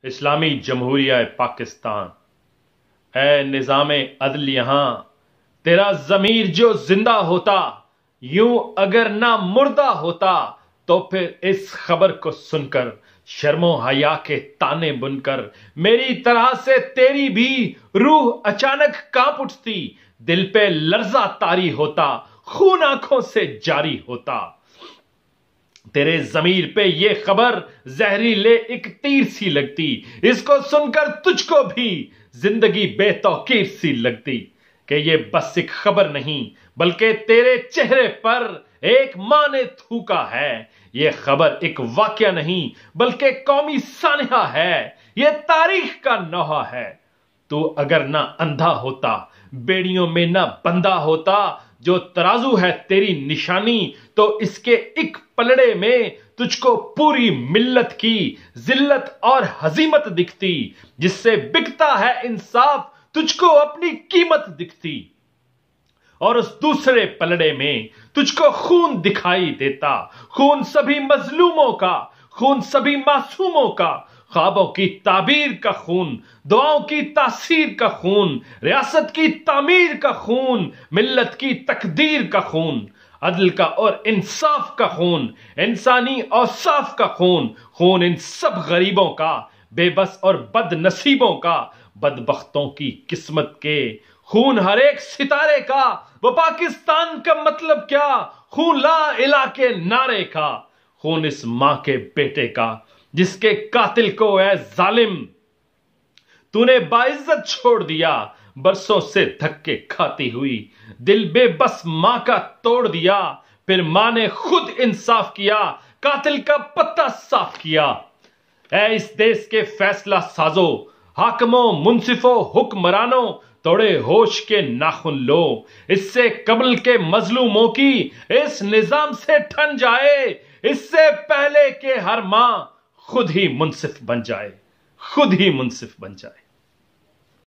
اسلامی جمہوریہ پاکستان، اے نظام عدل یہاں تیرا ضمیر جو زندہ ہوتا، یوں اگر نہ مردہ ہوتا، تو پھر اس خبر کو سن کر شرم و حیا کے تانے بن کر میری طرح سے تیری بھی روح اچانک کانپ اٹھتی، دل پہ لرزہ طاری ہوتا، خون آنکھوں سے جاری ہوتا۔ تیرے ضمیر پہ یہ خبر زہریلے ایک تیر سی لگتی، اس کو سن کر تجھ کو بھی زندگی بے توقیر سی لگتی کہ یہ بس ایک خبر نہیں بلکہ تیرے چہرے پر ایک ماں نے تھوکا ہے۔ یہ خبر ایک واقعہ نہیں بلکہ قومی سانحہ ہے، یہ تاریخ کا نوحہ ہے۔ تو اگر نہ اندھا ہوتا، بیڑیوں میں نہ بندہ ہوتا، جو ترازو ہے تیری نشانی، تو اس کے ایک پلڑے میں تجھ کو پوری ملت کی ذلت اور ہزیمت دکھتی، جس سے بکتا ہے انصاف تجھ کو اپنی قیمت دکھتی۔ اور اس دوسرے پلڑے میں تجھ کو خون دکھائی دیتا، خون سبھی مظلوموں کا، خون سبھی معصوموں کا، خوابوں کی تعبیر کا خون، دعاؤں کی تاثیر کا خون، ریاست کی تعمیر کا خون، ملت کی تقدیر کا خون، عدل کا اور انصاف کا خون، انسانی اوصاف کا خون، خون ان سب غریبوں کا، بے بس اور بد نصیبوں کا، بدبختوں کی قسمت کے، خون ہر ایک ستارے کا، وہ پاکستان کا مطلب کیا، خون لا الہ کے نعرے کا، خون اس ماں کے بیٹے کا جس کے قاتل کو اے ظالم تو نے باعزت چھوڑ دیا، برسوں سے دھکے کھاتی ہوئی دل بے بس ماں کا توڑ دیا، پھر ماں نے خود انصاف کیا، قاتل کا پتہ صاف کیا۔ اے اس دیس کے فیصلہ سازو، حاکموں، منصفوں، حکمرانوں، توڑے ہوش کے ناخن لو، اس سے قبل کے مظلوموں کی اس نظام سے ٹھن جائے، اس سے پہلے کہ ہر ماں خود ہی منصف بن جائے، خود ہی منصف بن جائے۔